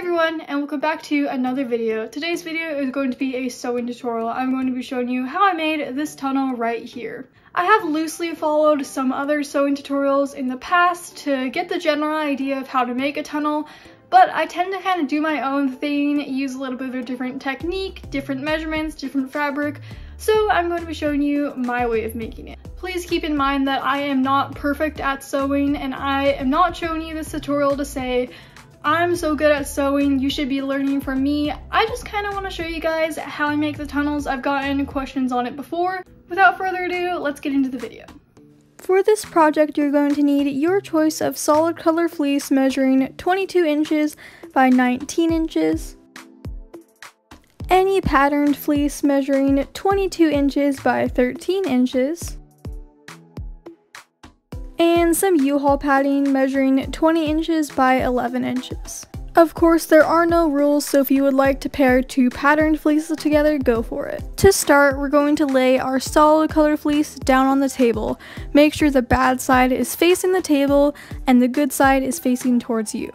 everyone, and welcome back to another video. Today's video is going to be a sewing tutorial. I'm going to be showing you how I made this tunnel right here. I have loosely followed some other sewing tutorials in the past to get the general idea of how to make a tunnel, but I tend to kind of do my own thing, use a little bit of a different technique, different measurements, different fabric, so I'm going to be showing you my way of making it. Please keep in mind that I am not perfect at sewing, and I am not showing you this tutorial to say, I'm so good at sewing, you should be learning from me. I just kind of want to show you guys how I make the tunnels. I've gotten questions on it before. Without further ado, let's get into the video. For this project, you're going to need your choice of solid color fleece measuring 22 inches by 19 inches, any patterned fleece measuring 22 inches by 13 inches, and some U-Haul padding measuring 20 inches by 11 inches. Of course, there are no rules, so if you would like to pair two patterned fleeces together, go for it. To start, we're going to lay our solid color fleece down on the table. Make sure the bad side is facing the table and the good side is facing towards you.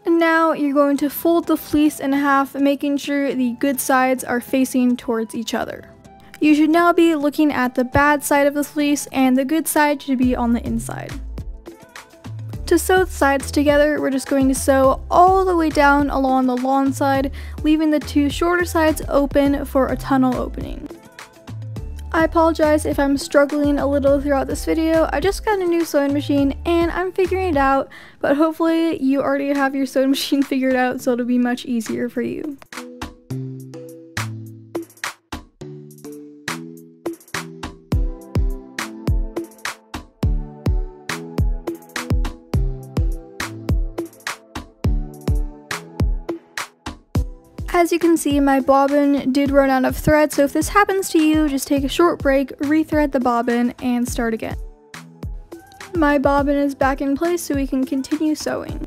Now you're going to fold the fleece in half, making sure the good sides are facing towards each other. You should now be looking at the bad side of the fleece, and the good side should be on the inside. To sew the sides together, we're just going to sew all the way down along the long side, leaving the two shorter sides open for a tunnel opening. I apologize if I'm struggling a little throughout this video. I just got a new sewing machine and I'm figuring it out, but hopefully you already have your sewing machine figured out so it'll be much easier for you. As you can see, my bobbin did run out of thread, so if this happens to you, just take a short break, rethread the bobbin, and start again. My bobbin is back in place so we can continue sewing.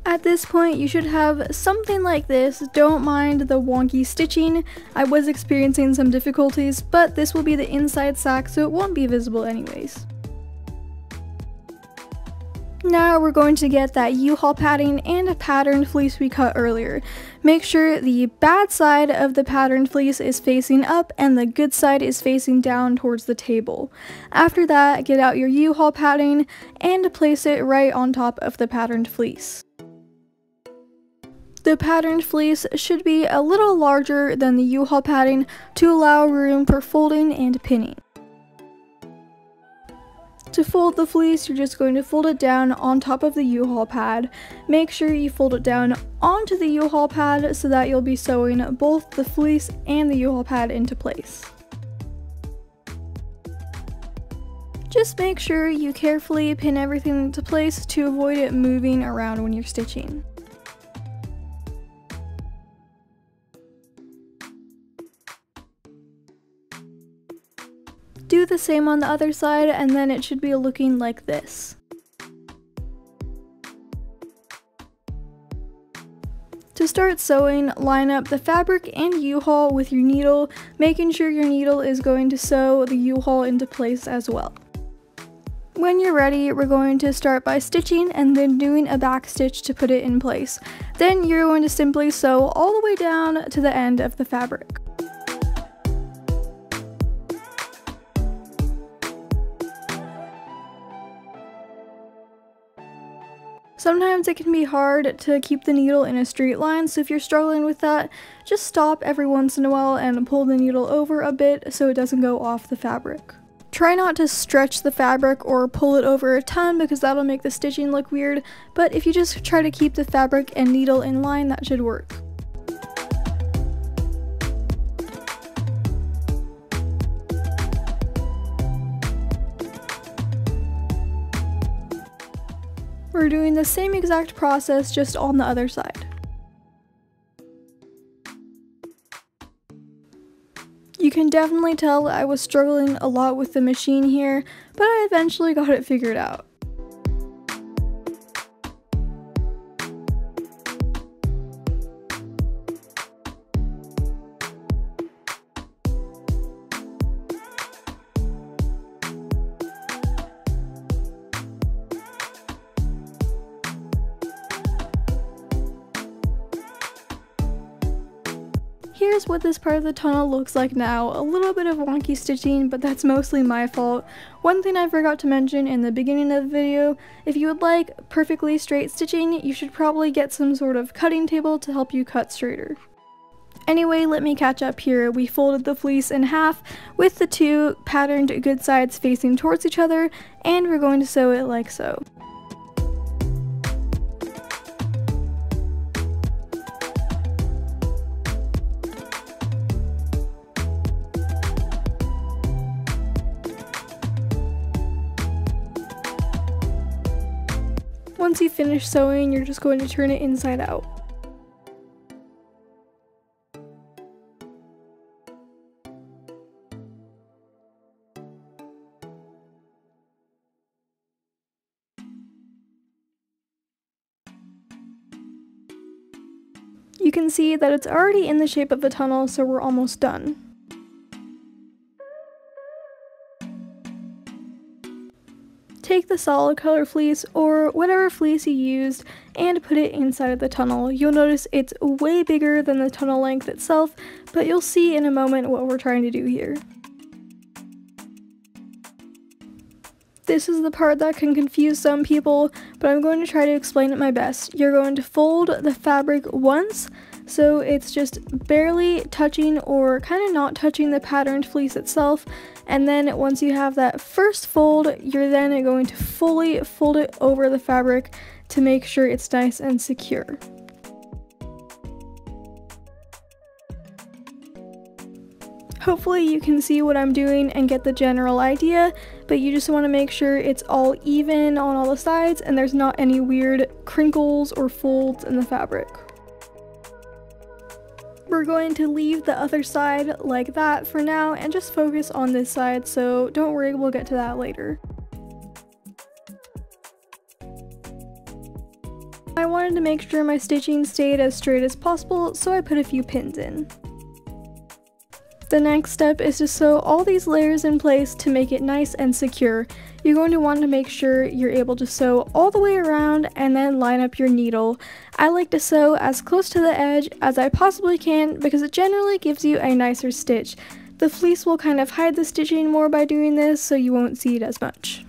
At this point, you should have something like this. Don't mind the wonky stitching. I was experiencing some difficulties, but this will be the inside sack, so it won't be visible anyways. Now we're going to get that U-Haul padding and a patterned fleece we cut earlier. Make sure the bad side of the patterned fleece is facing up and the good side is facing down towards the table. After that, get out your U-Haul padding and place it right on top of the patterned fleece. The patterned fleece should be a little larger than the U-Haul padding to allow room for folding and pinning. To fold the fleece, you're just going to fold it down on top of the U-Haul pad. Make sure you fold it down onto the U-Haul pad so that you'll be sewing both the fleece and the U-Haul pad into place. Just make sure you carefully pin everything into place to avoid it moving around when you're stitching. Do the same on the other side, and then it should be looking like this. To start sewing, line up the fabric and U-Haul with your needle, making sure your needle is going to sew the U-Haul into place as well. When you're ready, we're going to start by stitching and then doing a back stitch to put it in place. Then you're going to simply sew all the way down to the end of the fabric. Sometimes it can be hard to keep the needle in a straight line, so if you're struggling with that, just stop every once in a while and pull the needle over a bit so it doesn't go off the fabric. Try not to stretch the fabric or pull it over a ton because that'll make the stitching look weird, but if you just try to keep the fabric and needle in line, that should work. We're doing the same exact process, just on the other side. You can definitely tell I was struggling a lot with the machine here, but I eventually got it figured out. Here's what this part of the tunnel looks like now. A little bit of wonky stitching, but that's mostly my fault. One thing I forgot to mention in the beginning of the video, if you would like perfectly straight stitching, you should probably get some sort of cutting table to help you cut straighter. Anyway, let me catch up here. We folded the fleece in half with the two patterned good sides facing towards each other, and we're going to sew it like so. Once you finish sewing, you're just going to turn it inside out. You can see that it's already in the shape of a tunnel, so we're almost done. Take the solid color fleece or whatever fleece you used and put it inside of the tunnel. You'll notice it's way bigger than the tunnel length itself, but you'll see in a moment what we're trying to do here. This is the part that can confuse some people, but I'm going to try to explain it my best. You're going to fold the fabric once, so it's just barely touching or kind of not touching the patterned fleece itself, and then once you have that first fold, you're then going to fully fold it over the fabric to make sure it's nice and secure. Hopefully you can see what I'm doing and get the general idea, but you just want to make sure it's all even on all the sides and there's not any weird crinkles or folds in the fabric. We're going to leave the other side like that for now and just focus on this side, so don't worry, we'll get to that later. I wanted to make sure my stitching stayed as straight as possible, so I put a few pins in. The next step is to sew all these layers in place to make it nice and secure. You're going to want to make sure you're able to sew all the way around and then line up your needle. I like to sew as close to the edge as I possibly can because it generally gives you a nicer stitch. The fleece will kind of hide the stitching more by doing this, so you won't see it as much.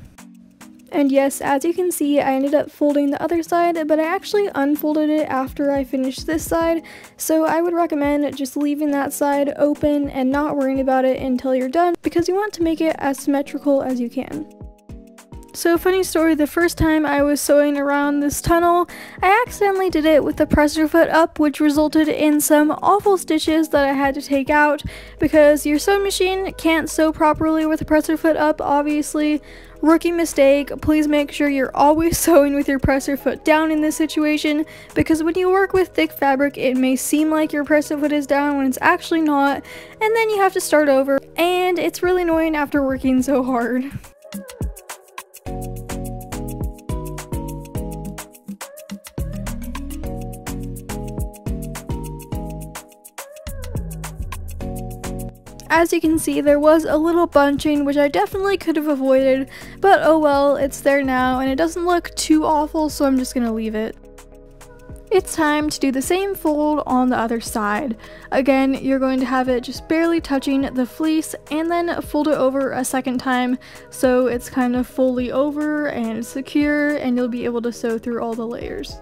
And yes, as you can see, I ended up folding the other side, but I actually unfolded it after I finished this side, so I would recommend just leaving that side open and not worrying about it until you're done, because you want to make it as symmetrical as you can. So funny story, the first time I was sewing around this tunnel, I accidentally did it with the presser foot up, which resulted in some awful stitches that I had to take out, because your sewing machine can't sew properly with the presser foot up, obviously. Rookie mistake. Please make sure you're always sewing with your presser foot down in this situation, because when you work with thick fabric, it may seem like your presser foot is down when it's actually not, and then you have to start over, and it's really annoying after working so hard. As you can see, there was a little bunching, which I definitely could have avoided, but oh well, it's there now, and it doesn't look too awful, so I'm just gonna leave it. It's time to do the same fold on the other side. Again, you're going to have it just barely touching the fleece, and then fold it over a second time, so it's kind of fully over and secure, and you'll be able to sew through all the layers.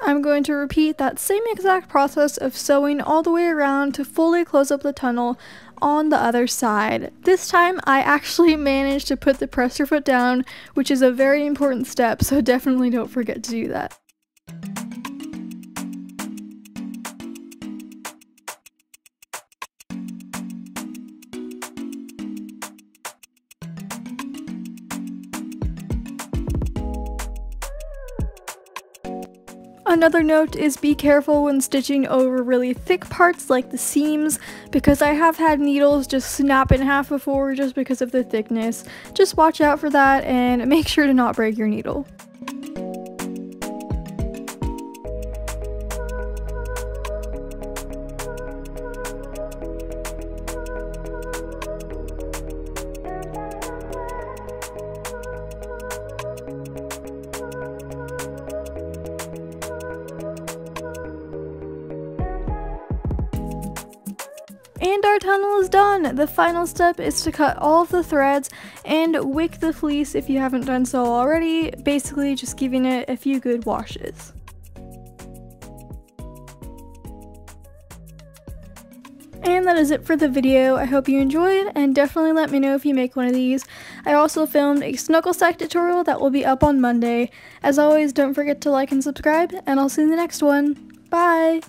I'm going to repeat that same exact process of sewing all the way around to fully close up the tunnel on the other side. This time I actually managed to put the presser foot down, which is a very important step, so definitely don't forget to do that. Another note is be careful when stitching over really thick parts like the seams, because I have had needles just snap in half before just because of the thickness. Just watch out for that and make sure to not break your needle. And our tunnel is done! The final step is to cut all of the threads and wick the fleece if you haven't done so already, basically just giving it a few good washes. And that is it for the video. I hope you enjoyed, and definitely let me know if you make one of these. I also filmed a snuggle sack tutorial that will be up on Monday. As always, don't forget to like and subscribe, and I'll see you in the next one. Bye!